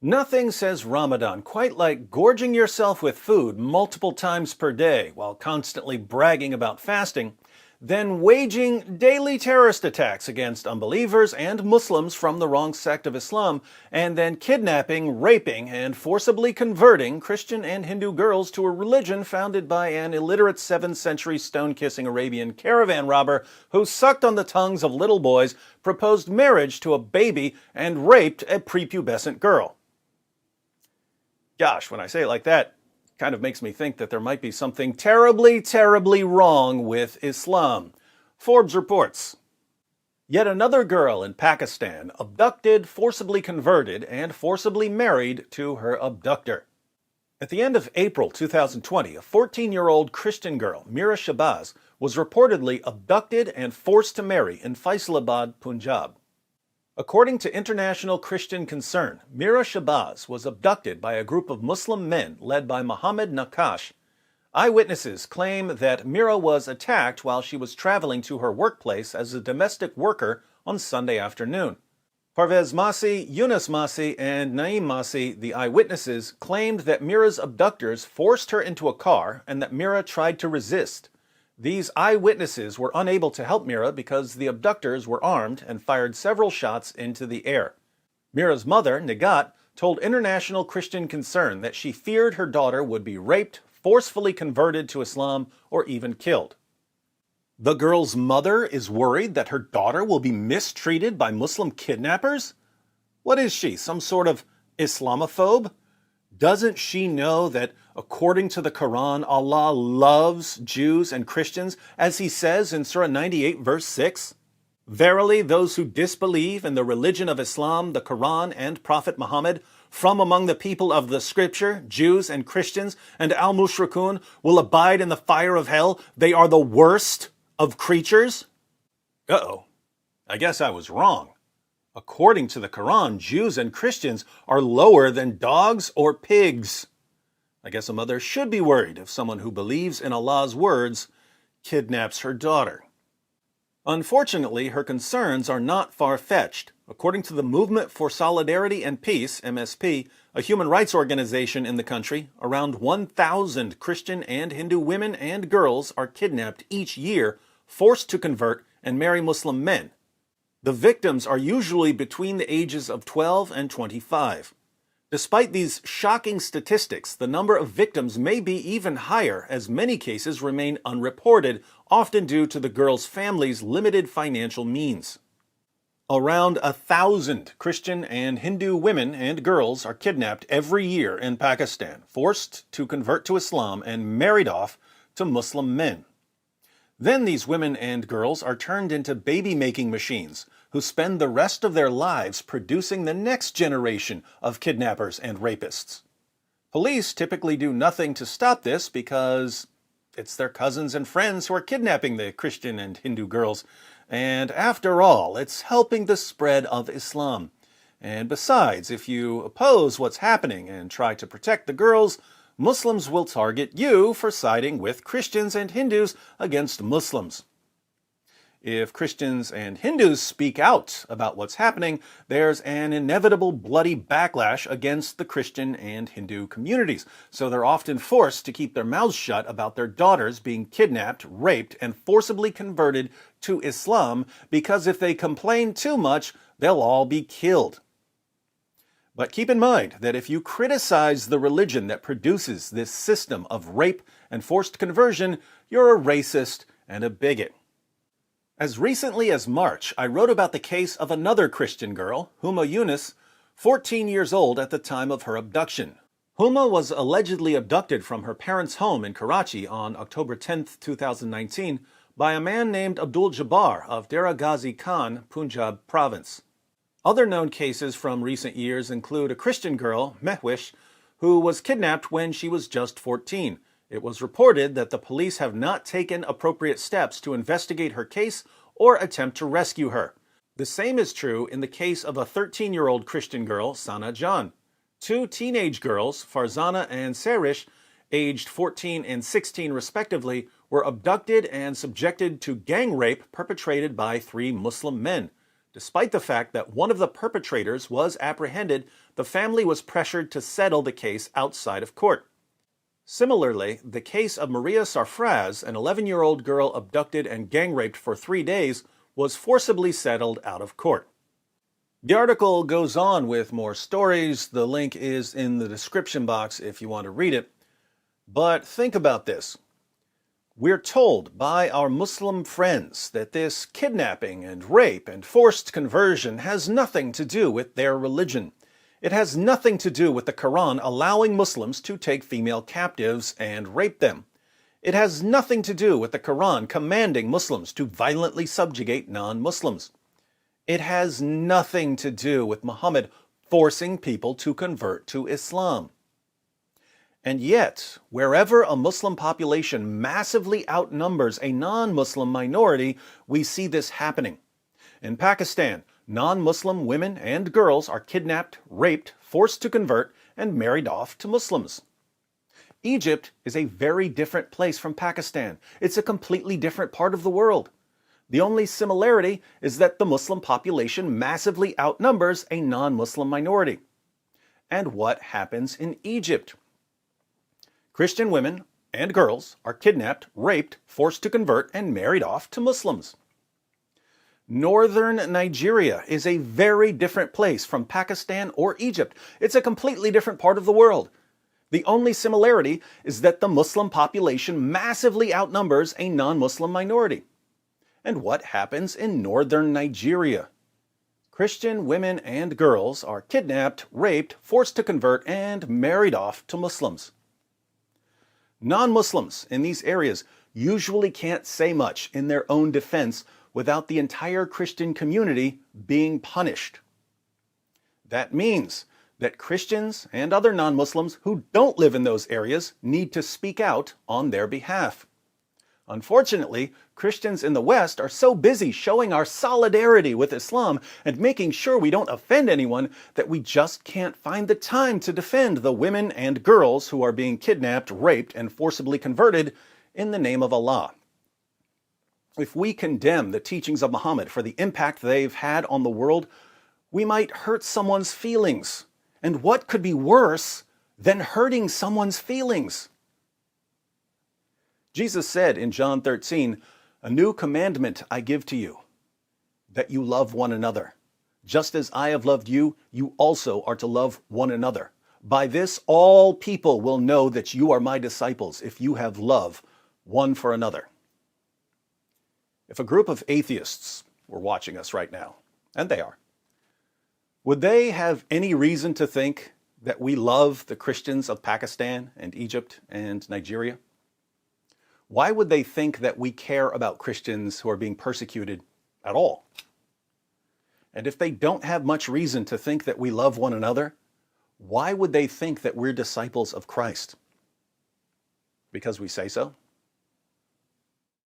Nothing says Ramadan quite like gorging yourself with food multiple times per day while constantly bragging about fasting, then waging daily terrorist attacks against unbelievers and Muslims from the wrong sect of Islam, and then kidnapping, raping, and forcibly converting Christian and Hindu girls to a religion founded by an illiterate 7th century stone-kissing Arabian caravan robber who sucked on the tongues of little boys, proposed marriage to a baby, and raped a prepubescent girl. Gosh, when I say it like that, it kind of makes me think that there might be something terribly, terribly wrong with Islam. Forbes reports. Yet another girl in Pakistan abducted, forcibly converted, and forcibly married to her abductor. At the end of April 2020, a 14-year-old Christian girl, Mira Shabazz, was reportedly abducted and forced to marry in Faisalabad, Punjab. According to International Christian Concern, Mira Shabazz was abducted by a group of Muslim men led by Mohammed Nakash. Eyewitnesses claim that Mira was attacked while she was traveling to her workplace as a domestic worker on Sunday afternoon. Parvez Masi, Yunus Masi, and Naeem Masi, the eyewitnesses, claimed that Mira's abductors forced her into a car and that Mira tried to resist. These eyewitnesses were unable to help Mira because the abductors were armed and fired several shots into the air. Mira's mother, Nagat, told International Christian Concern that she feared her daughter would be raped, forcefully converted to Islam, or even killed. The girl's mother is worried that her daughter will be mistreated by Muslim kidnappers? What is she, some sort of Islamophobe? Doesn't she know that, according to the Quran, Allah loves Jews and Christians, as he says in Surah 98, verse 6? Verily, those who disbelieve in the religion of Islam, the Quran, and Prophet Muhammad, from among the people of the Scripture, Jews and Christians, and al-Mushrikun, will abide in the fire of hell. They are the worst of creatures? Uh-oh. I guess I was wrong. According to the Quran, Jews and Christians are lower than dogs or pigs. I guess a mother should be worried if someone who believes in Allah's words kidnaps her daughter. Unfortunately, her concerns are not far-fetched. According to the Movement for Solidarity and Peace, MSP, a human rights organization in the country, around 1,000 Christian and Hindu women and girls are kidnapped each year, forced to convert and marry Muslim men. The victims are usually between the ages of 12 and 25. Despite these shocking statistics, the number of victims may be even higher as many cases remain unreported, often due to the girls' families' limited financial means. Around 1,000 Christian and Hindu women and girls are kidnapped every year in Pakistan, forced to convert to Islam and married off to Muslim men. Then these women and girls are turned into baby-making machines who spend the rest of their lives producing the next generation of kidnappers and rapists. Police typically do nothing to stop this because it's their cousins and friends who are kidnapping the Christian and Hindu girls. And after all, it's helping the spread of Islam. And besides, if you oppose what's happening and try to protect the girls, Muslims will target you for siding with Christians and Hindus against Muslims. If Christians and Hindus speak out about what's happening, there's an inevitable bloody backlash against the Christian and Hindu communities. So they're often forced to keep their mouths shut about their daughters being kidnapped, raped, and forcibly converted to Islam, because if they complain too much, they'll all be killed. But keep in mind that if you criticize the religion that produces this system of rape and forced conversion, you're a racist and a bigot. As recently as March, I wrote about the case of another Christian girl, Huma Yunus, 14 years old at the time of her abduction. Huma was allegedly abducted from her parents' home in Karachi on October 10, 2019, by a man named Abdul Jabbar of Dera Ghazi Khan, Punjab province. Other known cases from recent years include a Christian girl, Mehwish, who was kidnapped when she was just 14. It was reported that the police have not taken appropriate steps to investigate her case or attempt to rescue her. The same is true in the case of a 13-year-old Christian girl, Sana Jan. Two teenage girls, Farzana and Serish, aged 14 and 16 respectively, were abducted and subjected to gang rape perpetrated by 3 Muslim men. Despite the fact that one of the perpetrators was apprehended, the family was pressured to settle the case outside of court. Similarly, the case of Maria Sarfraz, an 11-year-old girl abducted and gang-raped for 3 days, was forcibly settled out of court. The article goes on with more stories. The link is in the description box if you want to read it. But think about this. We're told by our Muslim friends that this kidnapping and rape and forced conversion has nothing to do with their religion. It has nothing to do with the Quran allowing Muslims to take female captives and rape them. It has nothing to do with the Quran commanding Muslims to violently subjugate non-Muslims. It has nothing to do with Muhammad forcing people to convert to Islam. And yet, wherever a Muslim population massively outnumbers a non-Muslim minority, we see this happening. In Pakistan, non-Muslim women and girls are kidnapped, raped, forced to convert, and married off to Muslims. Egypt is a very different place from Pakistan. It's a completely different part of the world. The only similarity is that the Muslim population massively outnumbers a non-Muslim minority. And what happens in Egypt? Christian women and girls are kidnapped, raped, forced to convert, and married off to Muslims. Northern Nigeria is a very different place from Pakistan or Egypt. It's a completely different part of the world. The only similarity is that the Muslim population massively outnumbers a non-Muslim minority. And what happens in northern Nigeria? Christian women and girls are kidnapped, raped, forced to convert, and married off to Muslims. Non-Muslims in these areas usually can't say much in their own defense without the entire Christian community being punished. That means that Christians and other non-Muslims who don't live in those areas need to speak out on their behalf. Unfortunately, Christians in the West are so busy showing our solidarity with Islam and making sure we don't offend anyone that we just can't find the time to defend the women and girls who are being kidnapped, raped, and forcibly converted in the name of Allah. If we condemn the teachings of Muhammad for the impact they've had on the world, we might hurt someone's feelings. And what could be worse than hurting someone's feelings? Jesus said in John 13, "A new commandment I give to you, that you love one another. Just as I have loved you, you also are to love one another. By this all people will know that you are my disciples, if you have love one for another." If a group of atheists were watching us right now, and they are, would they have any reason to think that we love the Christians of Pakistan and Egypt and Nigeria? Why would they think that we care about Christians who are being persecuted at all? And if they don't have much reason to think that we love one another, why would they think that we're disciples of Christ? Because we say so?